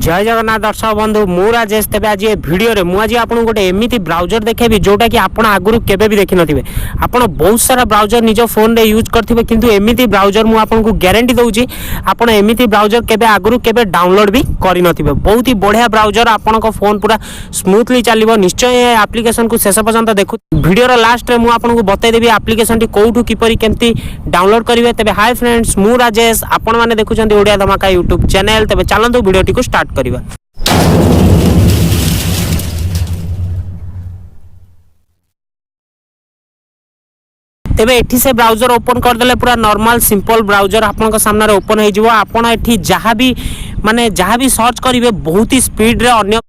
जय जगन्नाथ दर्शक बंधु मु राजेश तेज आज ये वीडियो रे मुझे आपको गोटे एमती ब्राउजर देखेबी जोटा कि आप आगुरी केबे भी देखि नथिबे। आपण बहुत सारा ब्राउजर निज फोन रे यूज करथिबे किंतु एमती ब्राउजर मु आपको गारंटी दउची आपण एमती ब्राउजर केबे आगुरी केबे डाउनलोड भी करि नथिबे। बहुत ही बढ़िया ब्राउजर आपण को फोन पूरा स्मूथली चलिबो। निश्चय ये एप्लिकेशन को शेष पर्यंत देखु। वीडियो रो लास्ट रे मु आपको बतै देबी एप्लिकेशन टी कोठू किपरि केमती डाउनलोड करिवे। तबे हाय फ्रेंड्स मु राजेश आपण माने देखुचंती ओडिया धमाका यूट्यूब चैनल। तबे चलंतु वीडियो टी को स्टार्ट करिवा। तेबे एठी से ब्राउजर ओपन कर देले पूरा नॉर्मल सिंपल ब्राउजर आपन सामने ओपन हो जिवो। आपन एठी जहाँ भी सर्च करिवे बहुत ही स्पीड रे अन्य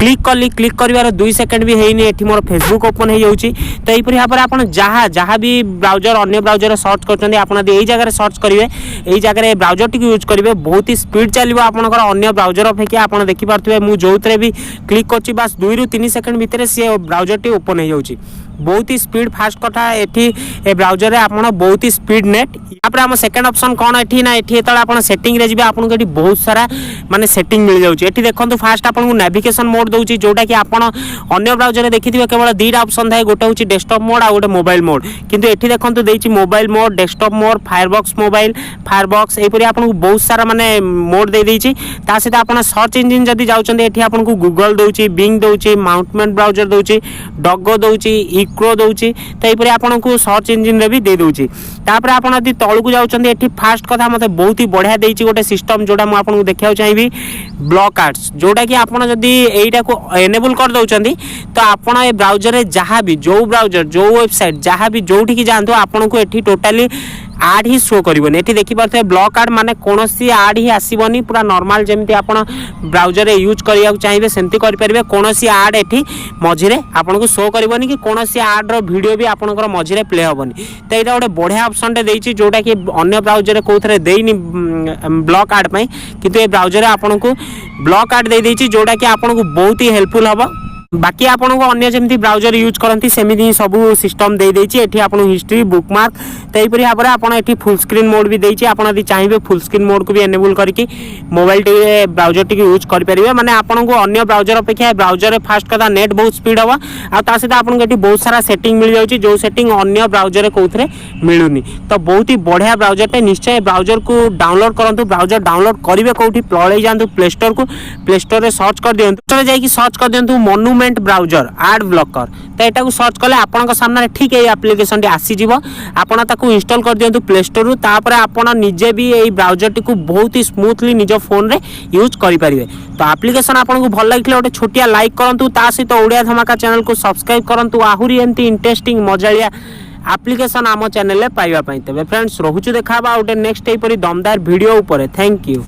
क्लिक करिवार 2 सेकंड भी हेनी। एठी मोर फेसबुक ओपन हो जाउची। तो एही परि हापर आपन जहाँ भी ब्राउजर अन्य ब्राउजर सर्च करचंदी आपन एही जगह सर्च करिवे एही जगह ब्राउजर टी यूज करिवे बहुत ही स्पीड चलिवो। आपनकर अन्य ब्राउजर अपेक्षा आपन देखि पारथुवे मु जोउतरे भी क्लिक करची बस 2 रु 3 सेकंड भीतर से ब्राउजर टी ओपन हो जाउची। बहुत ही स्पीड फास्ट कथा एठी ए ब्राउजर रे आपन बहुत ही स्पीड नेट। आपरे हम सेकंड ऑप्शन कोन एठी ना एठी एतला आपन सेटिंग रे जिबे आपन एठी बहुत सारा माने सेटिंग मिल जाउची। एठी देखंतु फास्ट आपन को नेविगेशन मोड दउची जोटा कि आपन अन्य ब्राउजर रे देखिथिबे केवल 2टा ऑप्शन थाए गोटे होची डेस्कटॉप मोड आ गोटे मोबाइल मोड। किंतु एठी देखंतु देइची mobile mode desktop mode Firefox mobile Firefox एही परि आपन को बहुत सारा माने मोड दे देइची। ता सहित आपन सर्च इंजन जदी जाउचंदी एठी आपन को गूगल दउची बिंग दउची माउंटमेंट ब्राउजर दउची डगो दउची क्रो दउची। तो एपरि आपन को सर्च इंजन रे भी दे दउची। तापर आपन यदि तळ को जाउचंदी एठी फास्ट कथा मते बहुत ही बढ़िया देइची गोटे सिस्टम जोडा मु आपन को देखियाउ चाहिबी ब्लॉक आर्ट्स जोडा कि आपन यदि एइटा को एनेबल कर दउचंदी तो आपन ए ब्राउजर रे जहाँ भी जो ब्राउजर जो वेबसाइट जहाँ भी जोठी की जानतो आपन को एठी टोटली आड ही शो करिवनी। एठी देखि पारथे ब्लॉक आड माने कोनोसी आड ही आसीबनी पूरा नॉर्मल जेमति आपण ब्राउजर रे यूज करिया चाहिबे सेमति करि परिबे। कोनोसी आड एठी मझिरे आपन को शो करिवनी कि कोनोसी आड रो वीडियो भी आपनकर मझिरे प्ले होबनी। तो एटा गोटे बढ़िया ऑप्शन टे देइची जोटा कि अन्य ब्राउजर रे कोथरे देइनी ब्लॉक आड पई किंतु ए ब्राउजर रे आपन को ब्लॉक आड दे देइची जोटा कि आपन को बहुत ही हेल्पफुल हबो। बाकी आपन को अन्य जेमती ब्राउजर यूज करंती सेमिति सब सिस्टम दे देइची। एठी आपन हिस्ट्री बुकमार्क तई परि हाबरे आपन एठी फुल स्क्रीन मोड भी देइची। आपन यदि चाहिबे फुल स्क्रीन मोड को भी एनेबल करके mobile T browser T use कर परिबे। माने आपन को अन्य ब्राउजर अपेक्षा ब्राउजर रे फास्ट कथा नेट बहुत स्पीड हवा आ ता सहित आपन को एठी बहुत सारा सेटिंग मिल जाउची जो सेटिंग अन्य ब्राउजर रे कोथरे मिलुनी। तो बहुत ही बढ़िया ब्राउजर टे निश्चय ब्राउजर को डाउनलोड करंतु। ब्राउजर डाउनलोड करिवे कोठी पळै जांतु प्ले स्टोर को प्ले स्टोर रे सर्च कर दियंतु तो जाई कि सर्च कर दियंतु मोन्यूमेंट ब्राउजर एड ब्लॉकर। तो एटा को सर्च कले आपन सामने ठीक है एप्लिकेशन टी आसी जिवो। आपन ताको इंस्टॉल कर दियंतु प्ले स्टोर रु तापर आपन निजे भी एई ब्राउजर टी को बहुत ही स्मूथली निज फोन रे यूज करि परिबे। तो एप्लिकेशन आपन को भल लागिले ओटे छोटिया लाइक करंतु ता सहित ओडिया धमाका चैनल को सब्सक्राइब करंतु। आहुरी एंती इंटरेस्टिंग मजालिया एप्लिकेशन आम चैनल ले पाइबा पई। तबे फ्रेंड्स रहुछु देखाबा ओटे नेक्स्ट एई परि दमदार वीडियो ऊपर। Thank you.